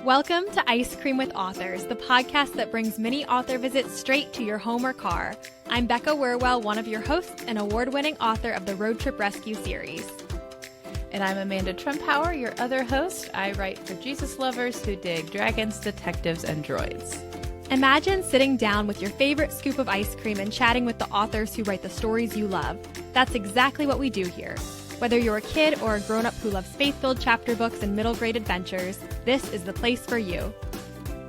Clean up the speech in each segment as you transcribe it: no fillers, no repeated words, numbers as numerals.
Welcome to Ice Cream with Authors, the podcast that brings mini author visits straight to your home or car. I'm Becca Werwell, one of your hosts and award-winning author of the Road Trip Rescue series. And I'm Amanda Trumpauer, your other host. I write for Jesus lovers who dig dragons, detectives, and droids. Imagine sitting down with your favorite scoop of ice cream and chatting with the authors who write the stories you love. That's exactly what we do here. Whether you're a kid or a grown-up who loves faith-filled chapter books and middle-grade adventures, this is the place for you.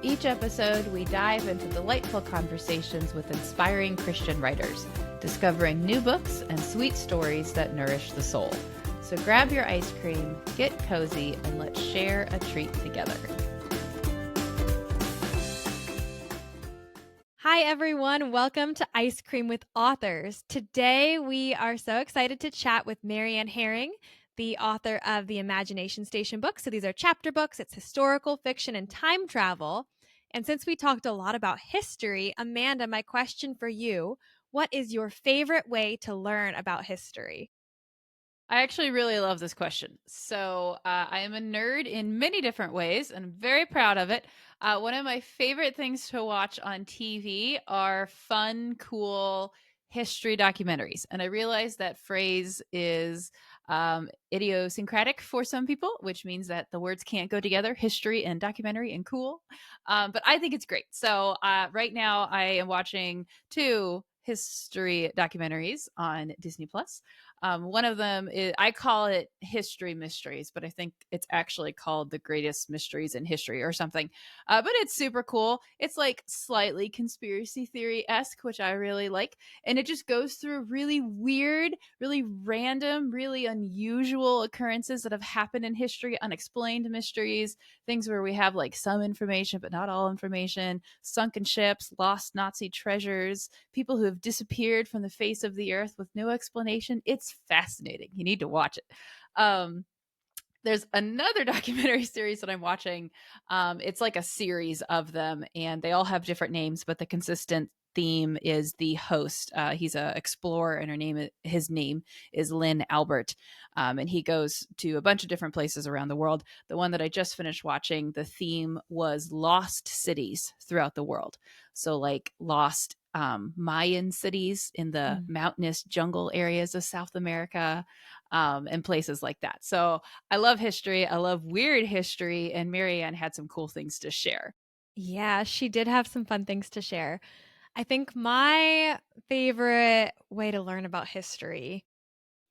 Each episode, we dive into delightful conversations with inspiring Christian writers, discovering new books and sweet stories that nourish the soul. So grab your ice cream, get cozy, and let's share a treat together. Hi, everyone. Welcome to Ice Cream with Authors. Today, we are so excited to chat with Marianne Hering, the author of the Imagination Station books. So these are chapter books. It's historical fiction and time travel. And since we talked a lot about history, Amanda, my question for you, what is your favorite way to learn about history? I actually really love this question. So I am a nerd in many different ways, and I'm very proud of it. One of my favorite things to watch on TV are fun, cool history documentaries. And I realize that phrase is idiosyncratic for some people, which means that the words can't go together, history and documentary and cool. But I think it's great. So right now I am watching two history documentaries on Disney Plus. One of them is, I call it History Mysteries, but I think it's actually called The Greatest Mysteries in History or something. But it's super cool. It's like slightly conspiracy theory-esque, which I really like. And it just goes through really weird, really random, really unusual occurrences that have happened in history, unexplained mysteries, things where we have like some information, but not all information, sunken ships, lost Nazi treasures, people who have disappeared from the face of the earth with no explanation. It's fascinating. You need to watch it. There's another documentary series that I'm watching. It's like a series of them, and they all have different names, but the consistent theme is the host. He's an explorer, and his name is Lynn Albert, and he goes to a bunch of different places around the world. The one that I just finished watching, the theme was lost cities throughout the world. So like lost Mayan cities in the mountainous jungle areas of South America, and places like that. So I love history. I love weird history. And Marianne had some cool things to share. Yeah, she did have some fun things to share. I think my favorite way to learn about history,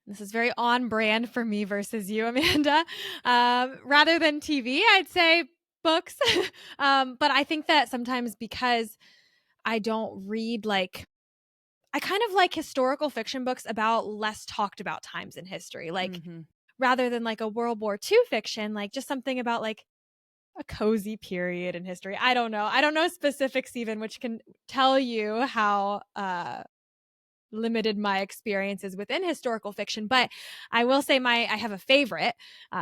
this is very on brand for me versus you, Amanda, rather than TV, I'd say books. But I think that sometimes because I don't read I kind of like historical fiction books about less talked about times in history. Rather than like a World War II fiction, like just something about like a cozy period in history. I don't know. I don't know specifics even, which can tell you how limited my experiences within historical fiction. But I will say I have a favorite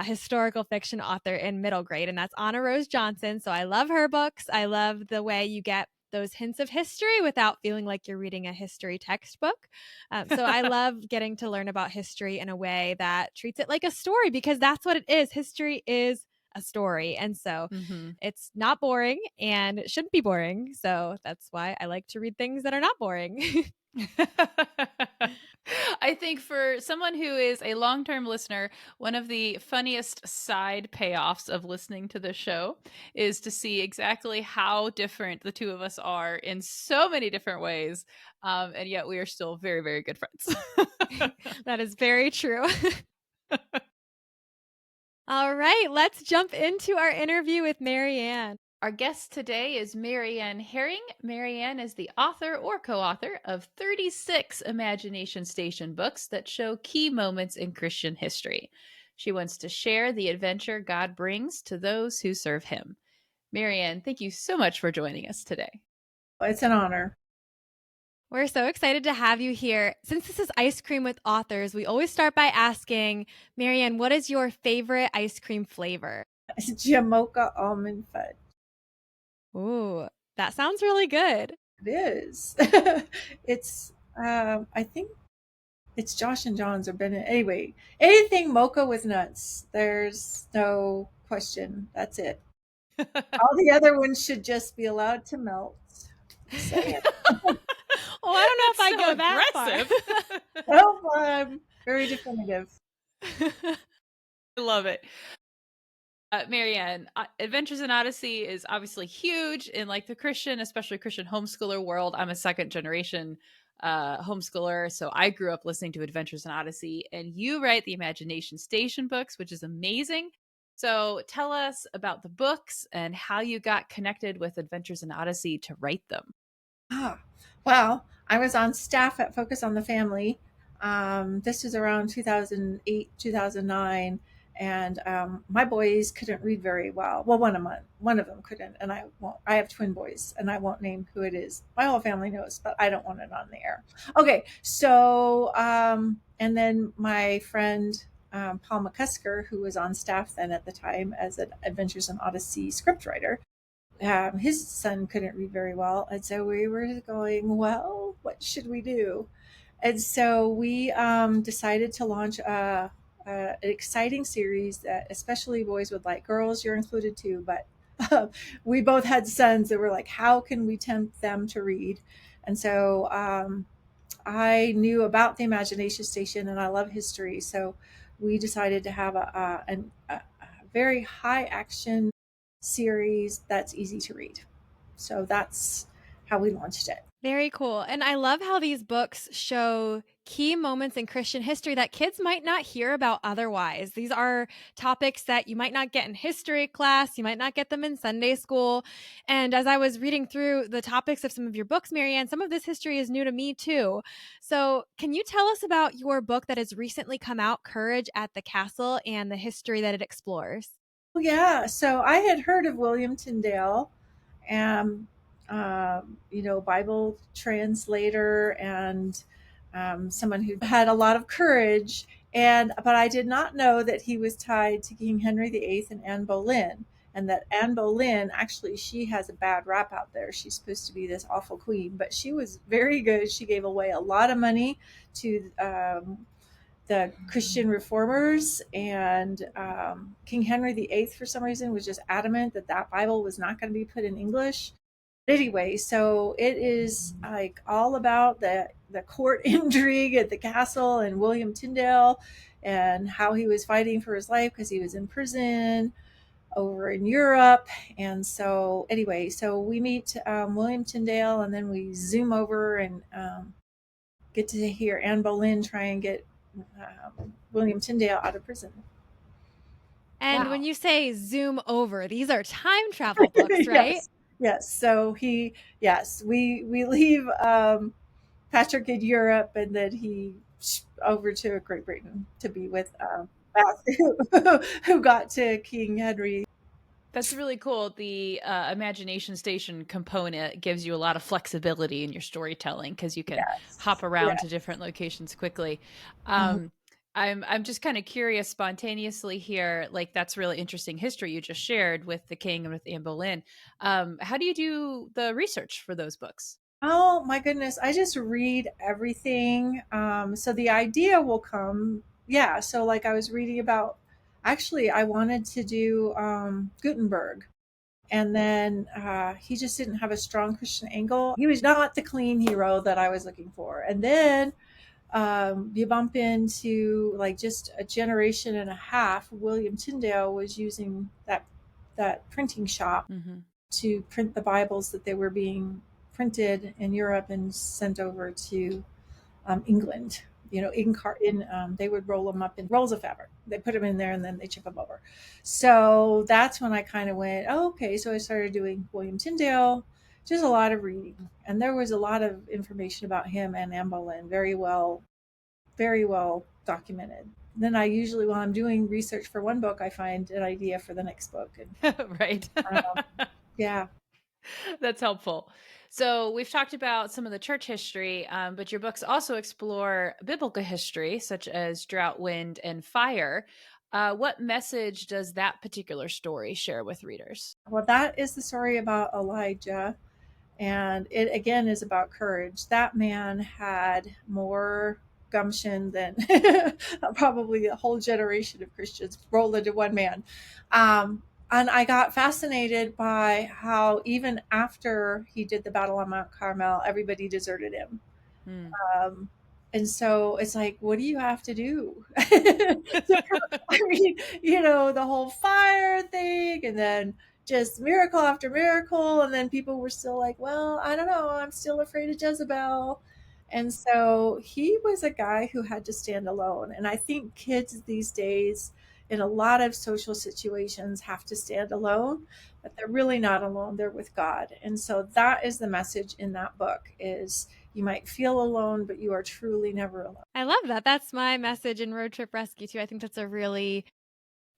historical fiction author in middle grade, and that's Anna Rose Johnson. So I love her books. I love the way you get those hints of history without feeling like you're reading a history textbook. So I love getting to learn about history in a way that treats it like a story, because that's what it is. History is a story. And so it's not boring, and it shouldn't be boring. So that's why I like to read things that are not boring. I think for someone who is a long-term listener, one of the funniest side payoffs of listening to the show is to see exactly how different the two of us are in so many different ways. And yet we are still very, very good friends. That is very true. All right, let's jump into our interview with Marianne. Our guest today is Marianne Hering. Marianne is the author or co-author of 36 Imagination Station books that show key moments in Christian history. She wants to share the adventure God brings to those who serve him. Marianne, thank you so much for joining us today. It's an honor. We're so excited to have you here. Since this is Ice Cream with Authors, we always start by asking, Marianne, what is your favorite ice cream flavor? It's Jamocha almond fudge. Ooh, that sounds really good. It is. It's, I think it's Josh and John's or Bennett. Anyway, anything mocha with nuts. There's no question. That's it. All the other ones should just be allowed to melt. Just saying. Oh, I don't know if That's I'd so go that aggressive. Well, I'm very definitive. far. I love it. Marianne, Adventures in Odyssey is obviously huge in like the Christian, especially Christian homeschooler world. I'm a second generation homeschooler, so I grew up listening to Adventures in Odyssey, and you write the Imagination Station books, which is amazing. So tell us about the books and how you got connected with Adventures in Odyssey to write them. Ah, well, I was on staff at Focus on the Family. This was around 2008, 2009, and my boys couldn't read very well. Well, one of them couldn't, and I won't. I have twin boys, and I won't name who it is. My whole family knows, but I don't want it on the air. Okay, so and then my friend Paul McCusker, who was on staff then at the time as an Adventures in Odyssey scriptwriter, his son couldn't read very well. And so we were going, well, what should we do? And so we decided to launch an exciting series that especially boys would like. Girls, you're included too, but we both had sons that were like, how can we tempt them to read? And so I knew about the Imagination Station and I love history. So we decided to have a very high action series that's easy to read. So that's how we launched it. Very cool. And I love how these books show key moments in Christian history that kids might not hear about otherwise. These are topics that you might not get in history class, you might not get them in Sunday school. And as I was reading through the topics of some of your books, Marianne, some of this history is new to me too. So, can you tell us about your book that has recently come out, Courage at the Castle, and the history that it explores? Oh, yeah. So I had heard of William Tyndale, and Bible translator and someone who had a lot of courage. And but I did not know that he was tied to King Henry VIII and Anne Boleyn, and that Anne Boleyn actually she has a bad rap out there. She's supposed to be this awful queen, but she was very good. She gave away a lot of money to the Christian reformers, and King Henry VIII, for some reason, was just adamant that that Bible was not going to be put in English. But anyway, so it is like all about the court intrigue at the castle and William Tyndale and how he was fighting for his life because he was in prison over in Europe. And so anyway, so we meet William Tyndale and then we zoom over and get to hear Anne Boleyn try and get William Tyndale out of prison. And when Wow. you say zoom over, these are time travel books, right? Yes, yes. So yes, we leave Patrick in Europe, and then he over to Great Britain to be with who got to King Henry. That's really cool. The Imagination Station component gives you a lot of flexibility in your storytelling because you can hop Yes, around to yes. different locations quickly. Mhm. Um, I'm just kind of curious spontaneously here. Like that's really interesting history you just shared with the king and with Anne Boleyn. How do you do the research for those books? Oh my goodness, I just read everything. So the idea will come. Yeah, so like I was reading about. Actually, I wanted to do Gutenberg, and then he just didn't have a strong Christian angle. He was not the clean hero that I was looking for. And then you bump into like just a generation and a half. William Tyndale was using that printing shop Hmm. to print the Bibles that they were being printed in Europe and sent over to England. They would roll them up in rolls of fabric. They put them in there and then they chip them over. So that's when I kind of went, oh, okay. So I started doing William Tyndale, just a lot of reading, and there was a lot of information about him and Anne Boleyn, very well documented. Then I usually, while I'm doing research for one book, I find an idea for the next book, and Right. um, yeah. That's helpful. So we've talked about some of the church history, but your books also explore biblical history, such as drought, wind, and fire. What message does that particular story share with readers? Well, that is the story about Elijah. And it again is about courage. That man had more gumption than probably a whole generation of Christians rolled into one man. And I got fascinated by how even after he did the battle on Mount Carmel, everybody deserted him. Hmm. Um, and so it's like, what do you have to do? I mean, the whole fire thing, and then just miracle after miracle. And then people were still like, well, I don't know. I'm still afraid of Jezebel. And so he was a guy who had to stand alone. And I think kids these days, in a lot of social situations, have to stand alone, but they're really not alone. They're with God. And so that is the message in that book is you might feel alone, but you are truly never alone. I love that. That's my message in Road Trip Rescue too. I think that's a really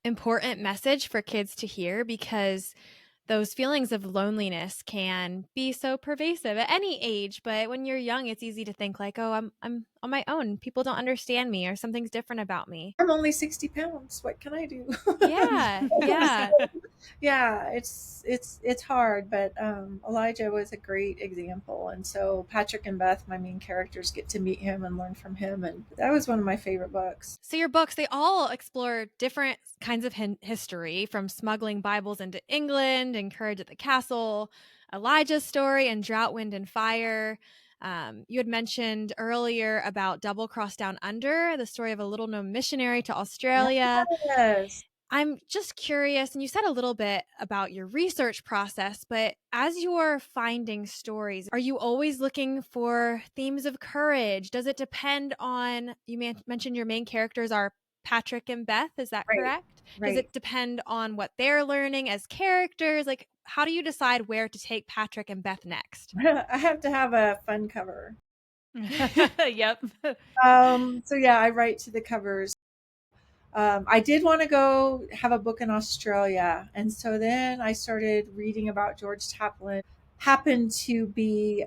important message for kids to hear because those feelings of loneliness can be so pervasive at any age, but when you're young it's easy to think like, "Oh, I'm on my own. People don't understand me or something's different about me." I'm only 60 pounds. What can I do? Yeah. Yeah. Yeah, it's hard, but Elijah was a great example, and so Patrick and Beth, my main characters, get to meet him and learn from him, and that was one of my favorite books. So your books, they all explore different kinds of history, from smuggling Bibles into England and Courage at the Castle, Elijah's story, and Drought, Wind, and Fire. You had mentioned earlier about Double Cross Down Under, the story of a little known missionary to Australia. Yes, I'm just curious, and you said a little bit about your research process, but as you're finding stories, are you always looking for themes of courage? Does it depend on, you mentioned your main characters are Patrick and Beth, is that right, correct? Does right. it depend on what they're learning as characters? Like, how do you decide where to take Patrick and Beth next? I have to have a fun cover. Yep. So yeah, I write to the covers. I did want to go have a book in Australia. And so then I started reading about George Taplin. Happened to be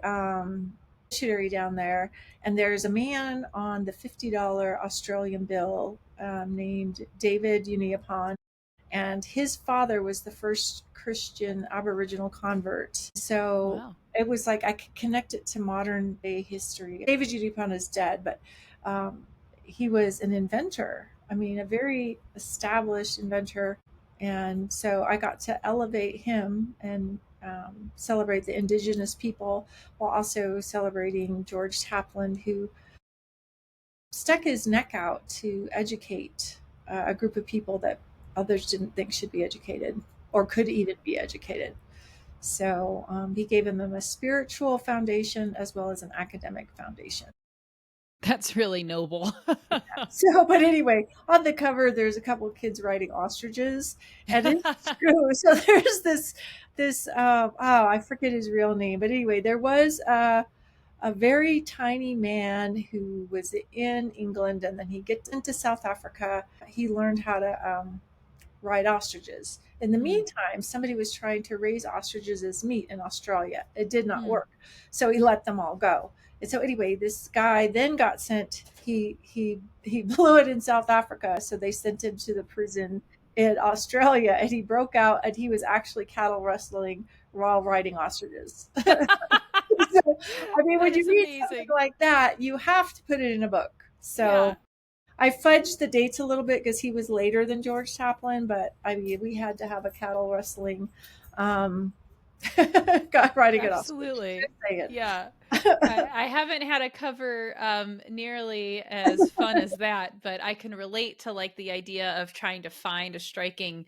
missionary down there. And there's a man on the $50 Australian bill named David Uniapon. And his father was the first Christian Aboriginal convert. So Wow. it was like I could connect it to modern day history. David Uniapon is dead, but um, he was an inventor. I mean, a very established inventor. And so I got to elevate him and celebrate the indigenous people while also celebrating George Taplin, who stuck his neck out to educate a group of people that others didn't think should be educated or could even be educated. So he gave them a spiritual foundation as well as an academic foundation. That's really noble. So, but anyway, on the cover, there's a couple of kids riding ostriches, and it's true. So there's I forget his real name, but anyway, there was a very tiny man who was in England, and then he gets into South Africa. He learned how to ride ostriches. In the Mm, meantime, somebody was trying to raise ostriches as meat in Australia. It did not mm. work, so he let them all go. And so anyway, this guy then got sent. He blew it in South Africa, so they sent him to the prison in Australia, and he broke out, and he was actually cattle rustling while riding ostriches. So, I mean, when That you is read something amazing. like that, you have to put it in a book. Yeah. So I fudged the dates a little bit because he was later than George Taplin, but I mean, we had to have a cattle rustling um, guy riding an ostrich. Absolutely. Just saying. Yeah. I haven't had a cover nearly as fun as that, but I can relate to like the idea of trying to find a striking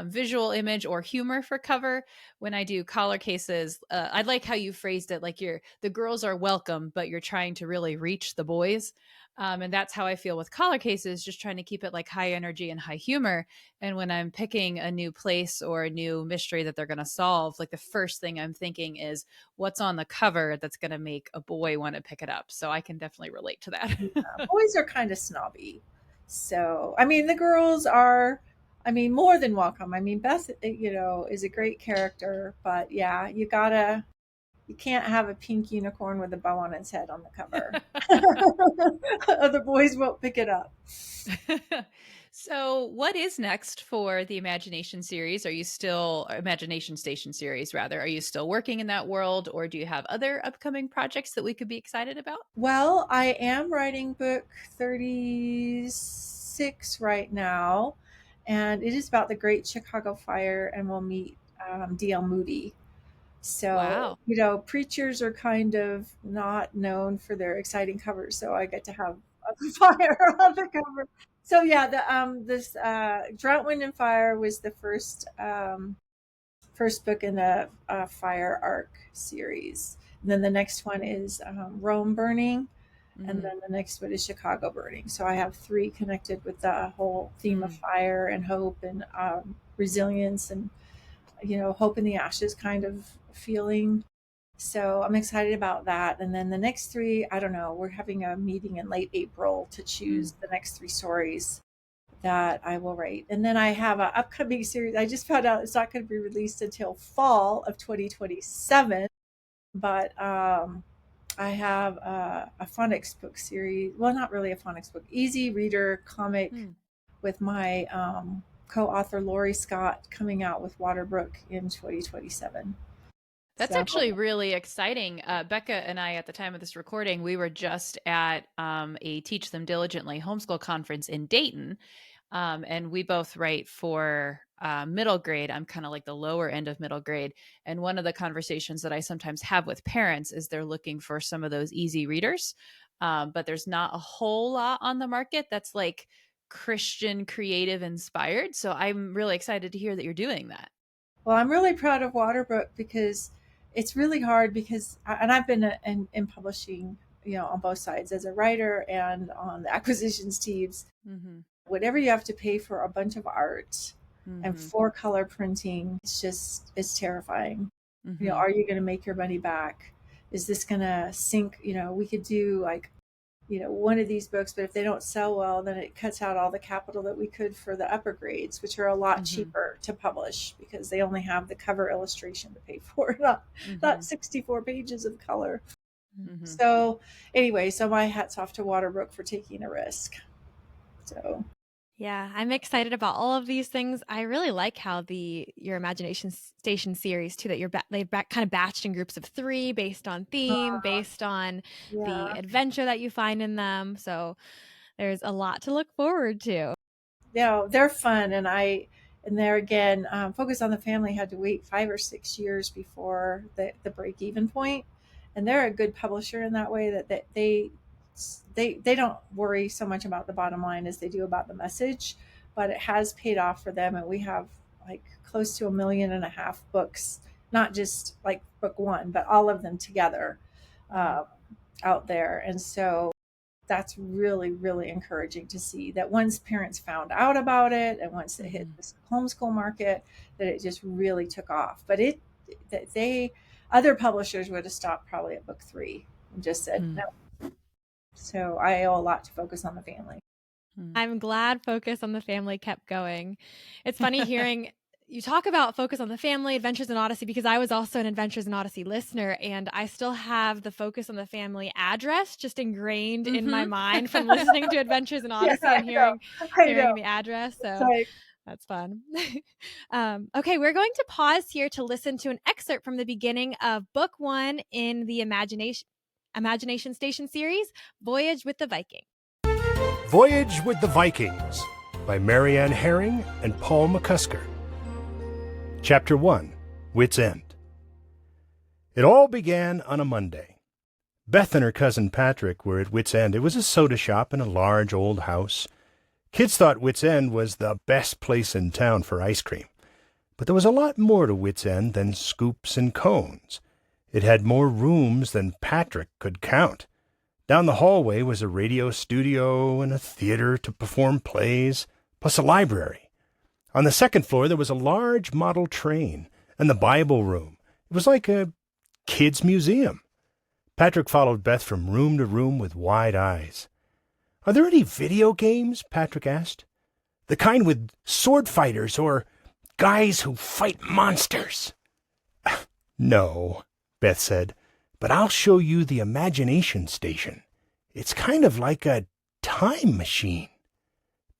visual image or humor for cover when I do collar cases. I like how you phrased it, like the girls are welcome, but you're trying to really reach the boys. And that's how I feel with collar cases, just trying to keep it like high energy and high humor. And when I'm picking a new place or a new mystery that they're going to solve, like the first thing I'm thinking is what's on the cover that's going to make a boy want to pick it up. So I can definitely relate to that. Yeah, boys are kind of snobby. So, I mean, the girls are, I mean, more than welcome. I mean, Beth, is a great character, but yeah, you can't have a pink unicorn with a bow on its head on the cover. Other boys won't pick it up. So, what is next for the Imagination series? Are you still, Imagination Station series, rather? Are you still working in that world, or do you have other upcoming projects that we could be excited about? Well, I am writing book 36 right now. and it is about the Great Chicago Fire, and we'll meet D.L. Moody. So, Wow. preachers are kind of not known for their exciting covers, so I get to have a fire on the cover. So yeah, the this Drought, Wind, and Fire was the first book in the Fire Arc series. And then the next one is Rome Burning, and Mm-hmm. then the next one is Chicago Burning. So I have three connected with the whole theme of Mm. fire and hope and resilience and hope in the ashes kind of feeling. So I'm excited about that. And then the next three, I don't know, we're having a meeting in late April to Mm. choose the next three stories that I will write. And then I have an upcoming series. I just found out it's not going to be released until fall of 2027. But I have a phonics book series. Well, not really a phonics book, easy reader comic Mm. with my co-author Lori Scott coming out with Waterbrook in 2027. That's So actually really exciting. Becca and I, at the time of this recording, we were just at a Teach Them Diligently homeschool conference in Dayton. And we both write for middle grade. I'm kind of like the lower end of middle grade. And one of the conversations that I sometimes have with parents is they're looking for some of those easy readers. But there's not a whole lot on the market that's like Christian creative inspired. So I'm really excited to hear that you're doing that. well, I'm really proud of Waterbrook because it's really hard because, and I've been in publishing, on both sides as a writer and on the acquisitions teams. Mm-hmm. Whatever you have to pay for a bunch of art and Mm-hmm. for color printing, it's terrifying. Mm-hmm. Are you going to make your money back? Is this going to sink? We could do like, one of these books, but if they don't sell well, then it cuts out all the capital that we could for the upper grades, which are a lot Mm-hmm. cheaper to publish because they only have the cover illustration to pay for, not Mm-hmm. 64 pages of color. Mm-hmm. So anyway, so my hat's off to Waterbrook for taking a risk. So Yeah, I'm excited about all of these things. I really like how your Imagination Station series too, that they've kind of batched in groups of 3 based on theme, based on the yeah, adventure that you find in them. So there's a lot to look forward to. they're fun, and there again, Focus on the Family had to wait 5 or 6 years before the break even point, and they're a good publisher in that way that they don't worry so much about the bottom line as they do about the message, but it has paid off for them, and we have like close to 1.5 million books, not just like book one, but all of them together Mm-hmm. uh, out there, and so that's really, really encouraging to see that once parents found out about it and once it hit Mm-hmm. the homeschool market, that it just really took off. But that they, other publishers would have stopped probably at book 3 and just said no. So I owe a lot to Focus on the Family. Mm-hmm. I'm glad Focus on the Family kept going. It's funny hearing you talk about Focus on the Family, Adventures in Odyssey, because I was also an Adventures in Odyssey listener, and I still have the Focus on the Family address just ingrained in my mind from listening to Adventures in Yeah, Odyssey I and know. I hearing know. the address. It's So like, that's fun. Okay, we're going to pause here to listen to an excerpt from the beginning of Book 1 in the Imagination Station series, Voyage with the Viking. Voyage with the Vikings by Marianne Hering and Paul McCusker. Chapter 1, Wit's End. It all began on a Monday. Beth and her cousin Patrick were at Wit's End. It was a soda shop in a large old house. Kids thought Wit's End was the best place in town for ice cream. But there was a lot more to Wit's End than scoops and cones. It had more rooms than Patrick could count. Down the hallway was a radio studio and a theater to perform plays, plus a library. On the second floor there was a large model train and the Bible room. It was like a kid's museum. Patrick followed Beth from room to room with wide eyes. "Are there any video games?" Patrick asked. "The kind with sword fighters or guys who fight monsters?" "No," Beth said, "but I'll show you the Imagination Station. It's kind of like a time machine."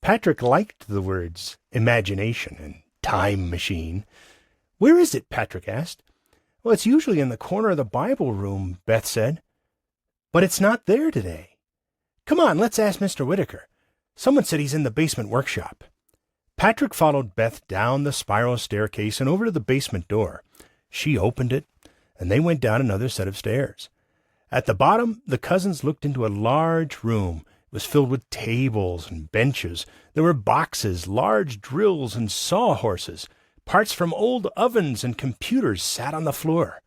Patrick liked the words imagination and time machine. "Where is it?" Patrick asked. "Well, it's usually in the corner of the Bible room," Beth said. "But it's not there today. Come on, let's ask Mr. Whitaker. Someone said he's in the basement workshop." Patrick followed Beth down the spiral staircase and over to the basement door. She opened it, and they went down another set of stairs. At the bottom, the cousins looked into a large room. It was filled with tables and benches. There were boxes, large drills, and sawhorses. Parts from old ovens and computers sat on the floor.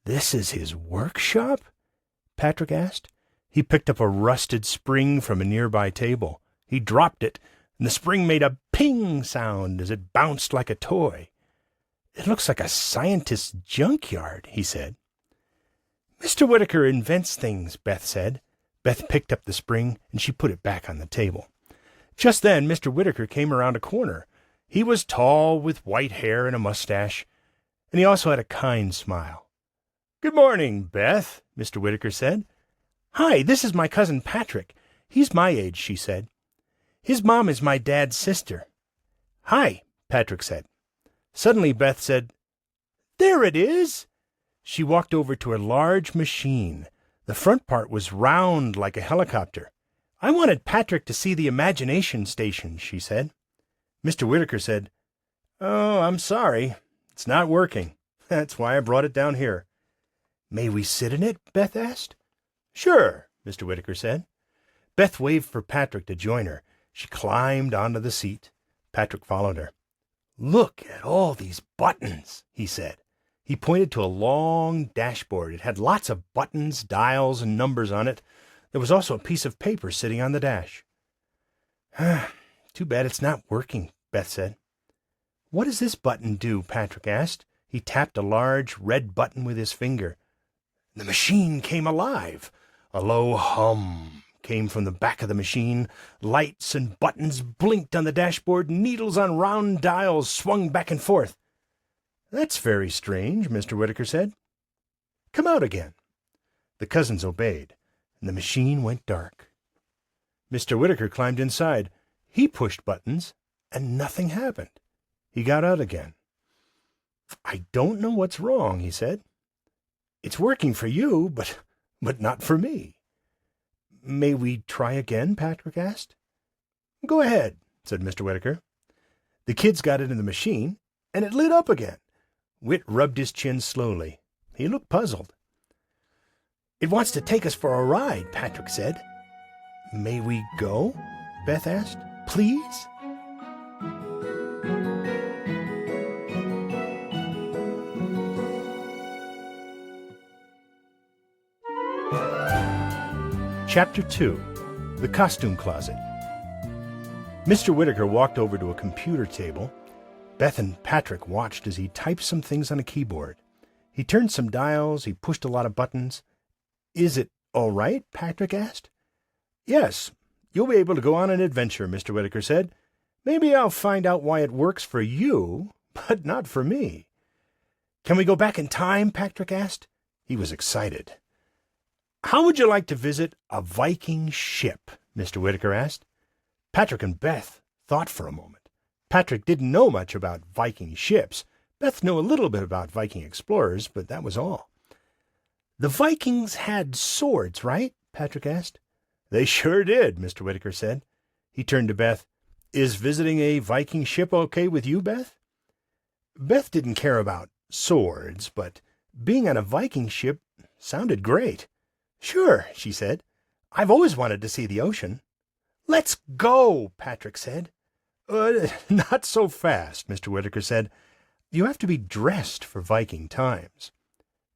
"This is his workshop?" Patrick asked. He picked up a rusted spring from a nearby table. He dropped it, and the spring made a ping sound as it bounced like a toy. "It looks like a scientist's junkyard," he said. "Mr. Whittaker invents things," Beth said. Beth picked up the spring, and she put it back on the table. Just then Mr. Whittaker came around a corner. He was tall, with white hair and a mustache, and he also had a kind smile. "Good morning, Beth," Mr. Whittaker said. "Hi, this is my cousin Patrick. He's my age," she said. "His mom is my dad's sister." "Hi," Patrick said. Suddenly Beth said, "There it is!" She walked over to a large machine. The front part was round like a helicopter. "I wanted Patrick to see the imagination station," she said. Mr. Whittaker said, "Oh, I'm sorry. It's not working. That's why I brought it down here." "May we sit in it?" Beth asked. "Sure," Mr. Whittaker said. Beth waved for Patrick to join her. She climbed onto the seat. Patrick followed her. "Look at all these buttons," he said. He pointed to a long dashboard. It had lots of buttons, dials, and numbers on it. There was also a piece of paper sitting on the dash. "Too bad it's not working," Beth said. "What does this button do?" Patrick asked. He tapped a large red button with his finger. The machine came alive. A low hum came from the back of the machine. Lights and buttons blinked on the dashboard. Needles on round dials swung back and forth. "That's very strange," Mr. Whittaker said. "Come out again." The cousins obeyed, and the machine went dark. Mr. Whittaker climbed inside. He pushed buttons, and nothing happened. He got out again. "I don't know what's wrong," he said. "It's working for you, but not for me." "May we try again?" Patrick asked. "Go ahead," said Mr. Whittaker. The kids got into the machine, and it lit up again. Whit rubbed his chin slowly. He looked puzzled. "It wants to take us for a ride," Patrick said. "May we go?" Beth asked. "Please?" Chapter 2. The Costume Closet. Mr. Whittaker walked over to a computer table. Beth and Patrick watched as he typed some things on a keyboard. He turned some dials. He pushed a lot of buttons. "Is it all right?" Patrick asked. "Yes. You'll be able to go on an adventure," Mr. Whittaker said. "Maybe I'll find out why it works for you, but not for me." "Can we go back in time?" Patrick asked. He was excited. "How would you like to visit a Viking ship?" Mr. Whittaker asked. Patrick and Beth thought for a moment. Patrick didn't know much about Viking ships. Beth knew a little bit about Viking explorers, but that was all. "The Vikings had swords, right?" Patrick asked. "They sure did," Mr. Whittaker said. He turned to Beth. "Is visiting a Viking ship okay with you, Beth?" Beth didn't care about swords, but being on a Viking ship sounded great. "Sure," she said. "I've always wanted to see the ocean." "Let's go," Patrick said. Not so fast," Mr. Whittaker said. "You have to be dressed for Viking times."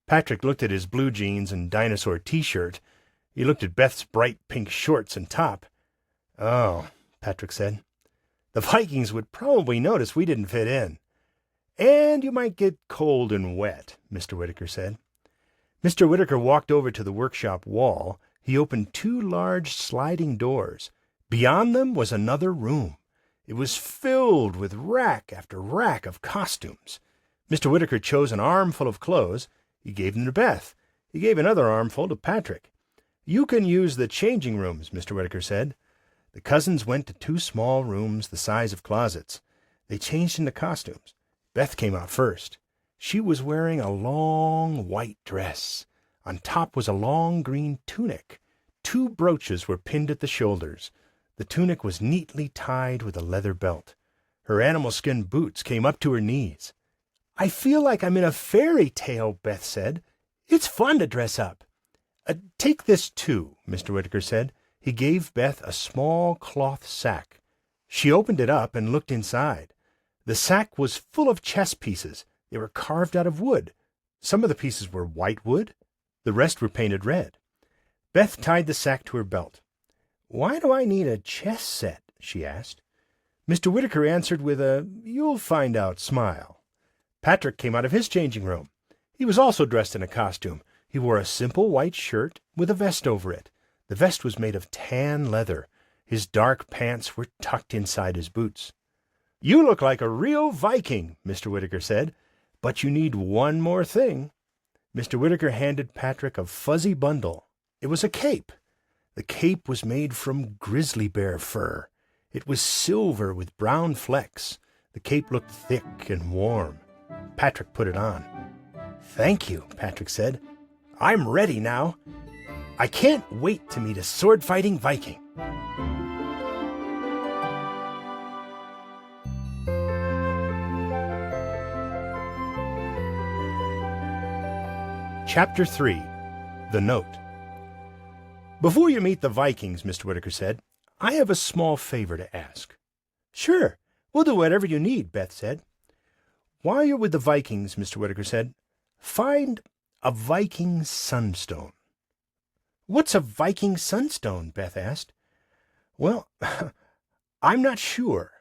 Patrick looked at his blue jeans and dinosaur T-shirt. He looked at Beth's bright pink shorts and top. "Oh," Patrick said. "The Vikings would probably notice we didn't fit in." "And you might get cold and wet," Mr. Whittaker said. Mr. Whittaker walked over to the workshop wall. He opened 2 large sliding doors. Beyond them was another room. It was filled with rack after rack of costumes. Mr. Whittaker chose an armful of clothes. He gave them to Beth. He gave another armful to Patrick. "You can use the changing rooms," Mr. Whittaker said. The cousins went to 2 small rooms the size of closets. They changed into costumes. Beth came out first. She was wearing a long white dress. On top was a long green tunic. 2 brooches were pinned at the shoulders. The tunic was neatly tied with a leather belt. Her animal skin boots came up to her knees. "I feel like I'm in a fairy tale," Beth said. "It's fun to dress up." Take this, too," Mr. Whitaker said. He gave Beth a small cloth sack. She opened it up and looked inside. The sack was full of chess pieces. They were carved out of wood. Some of the pieces were white wood. The rest were painted red. Beth tied the sack to her belt. "Why do I need a chess set?" she asked. Mr. Whitaker answered with a "you'll find out" smile. Patrick came out of his changing room. He was also dressed in a costume. He wore a simple white shirt with a vest over it. The vest was made of tan leather. His dark pants were tucked inside his boots. "You look like a real Viking," Mr. Whitaker said, "but you need one more thing." Mr. Whitaker handed Patrick a fuzzy bundle. It was a cape. The cape was made from grizzly bear fur. It was silver with brown flecks. The cape looked thick and warm. Patrick put it on. "Thank you," Patrick said. "I'm ready now. I can't wait to meet a sword-fighting Viking." Chapter 3. The Note. "Before you meet the Vikings," Mr. Whitaker said, "I have a small favor to ask." "Sure, we'll do whatever you need," Beth said. "While you're with the Vikings," Mr. Whitaker said, "find a Viking sunstone." "What's a Viking sunstone?" Beth asked. "Well, I'm not sure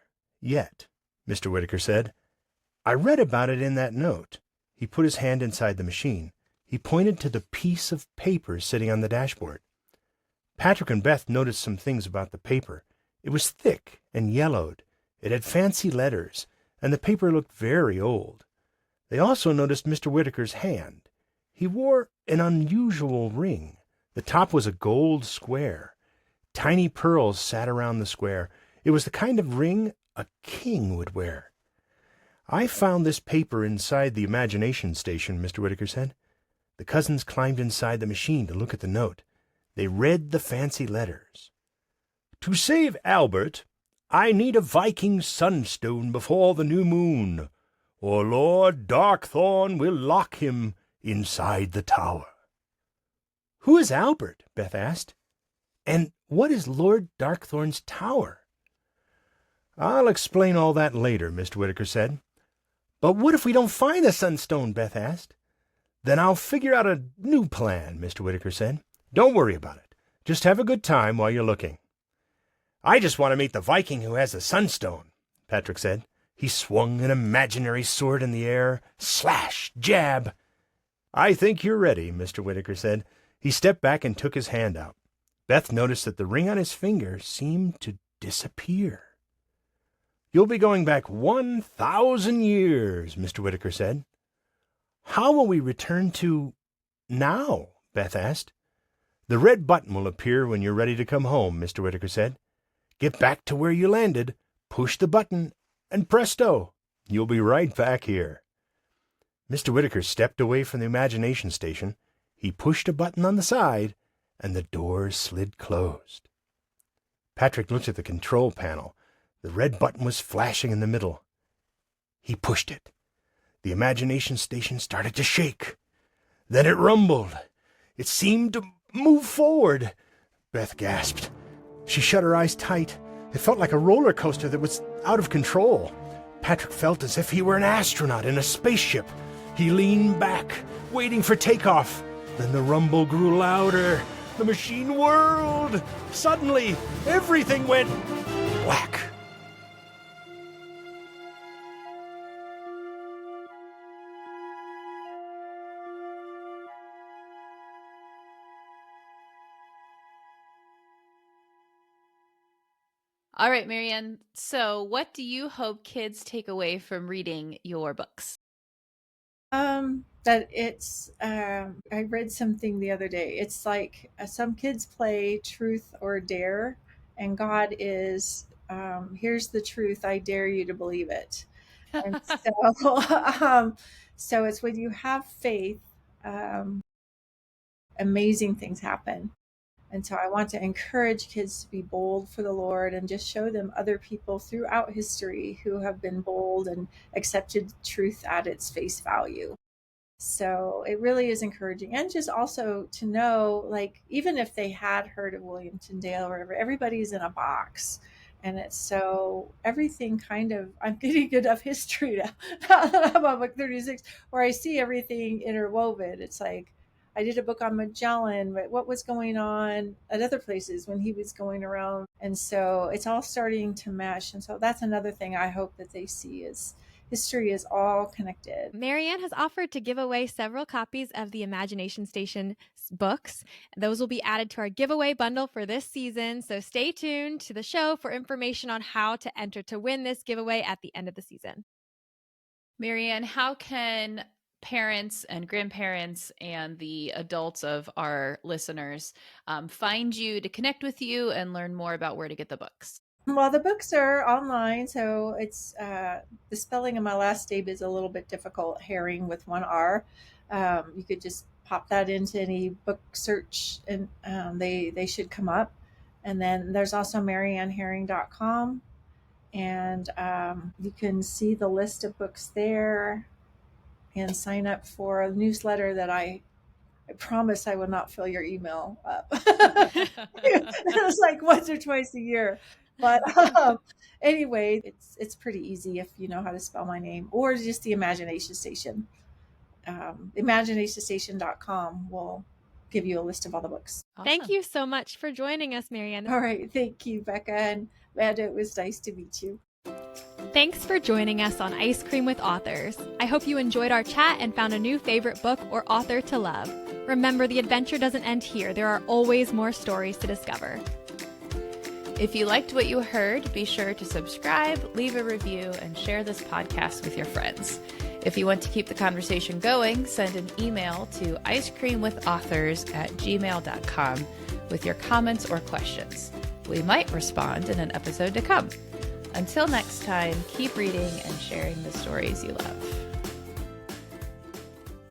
yet," Mr. Whitaker said. "I read about it in that note." He put his hand inside the machine. He pointed to the piece of paper sitting on the dashboard. Patrick and Beth noticed some things about the paper. It was thick and yellowed. It had fancy letters, and the paper looked very old. They also noticed Mr. Whitaker's hand. He wore an unusual ring. The top was a gold square. Tiny pearls sat around the square. It was the kind of ring a king would wear. "I found this paper inside the imagination station," Mr. Whitaker said. The cousins climbed inside the machine to look at the note. They read the fancy letters. "To save Albert, I need a Viking sunstone before the new moon, or Lord Darkthorn will lock him inside the tower." "Who is Albert?" Beth asked. "And what is Lord Darkthorn's tower?" "I'll explain all that later," Mr. Whitaker said. "But what if we don't find the sunstone?" Beth asked. "Then I'll figure out a new plan," Mr. Whitaker said. "Don't worry about it. Just have a good time while you're looking." "I just want to meet the Viking who has the sunstone," Patrick said. He swung an imaginary sword in the air. Slash! Jab! "I think you're ready," Mr. Whitaker said. He stepped back and took his hand out. Beth noticed that the ring on his finger seemed to disappear. "You'll be going back 1,000 years," Mr. Whitaker said. "How will we return to now?" Beth asked. "The red button will appear when you're ready to come home," Mr. Whitaker said. "Get back to where you landed, push the button, and presto, you'll be right back here." Mr. Whitaker stepped away from the imagination station. He pushed a button on the side, and the doors slid closed. Patrick looked at the control panel. The red button was flashing in the middle. He pushed it. The imagination station started to shake. Then it rumbled. It seemed to move forward. Beth gasped. She shut her eyes tight. It felt like a roller coaster that was out of control. Patrick felt as if he were an astronaut in a spaceship. He leaned back, waiting for takeoff. Then the rumble grew louder. The machine whirled. Suddenly, everything went black. All right, Marianne. So, what do you hope kids take away from reading your books? That it's, I read something the other day. It's like some kids play truth or dare, and God is, here's the truth. I dare you to believe it. And so, so it's when you have faith, amazing things happen. And so I want to encourage kids to be bold for the Lord and just show them other people throughout history who have been bold and accepted truth at its face value. So it really is encouraging. And just also to know, like, even if they had heard of William Tyndale or whatever, everybody's in a box. And it's so everything kind of, I'm getting enough history now, now that I'm on book 36, where I see everything interwoven. It's like, I did a book on Magellan, but what was going on at other places when he was going around? And so it's all starting to mesh. And so that's another thing I hope that they see is history is all connected. Marianne has offered to give away several copies of the Imagination Station books. Those will be added to our giveaway bundle for this season. So stay tuned to the show for information on how to enter to win this giveaway at the end of the season. Marianne, how can parents and grandparents and the adults of our listeners find you, to connect with you and learn more about where to get the books? Well, the books are online, so it's the spelling of my last name is a little bit difficult. Hering with one R. You could just pop that into any book search, and they should come up. And then there's also MarianneHering.com, and you can see the list of books there, and sign up for a newsletter that I promise I will not fill your email up. It was like once or twice a year. But anyway, it's pretty easy if you know how to spell my name, or just the Imagination Station. ImaginationStation.com will give you a list of all the books. Awesome. Thank you so much for joining us, Marianne. All right. Thank you, Becca and Amanda. It was nice to meet you. Thanks for joining us on Ice Cream with Authors. I hope you enjoyed our chat and found a new favorite book or author to love. Remember, the adventure doesn't end here. There are always more stories to discover. If you liked what you heard, be sure to subscribe, leave a review, and share this podcast with your friends. If you want to keep the conversation going, send an email to icecreamwithauthors@gmail.com with your comments or questions. We might respond in an episode to come. Until next time, keep reading and sharing the stories you love.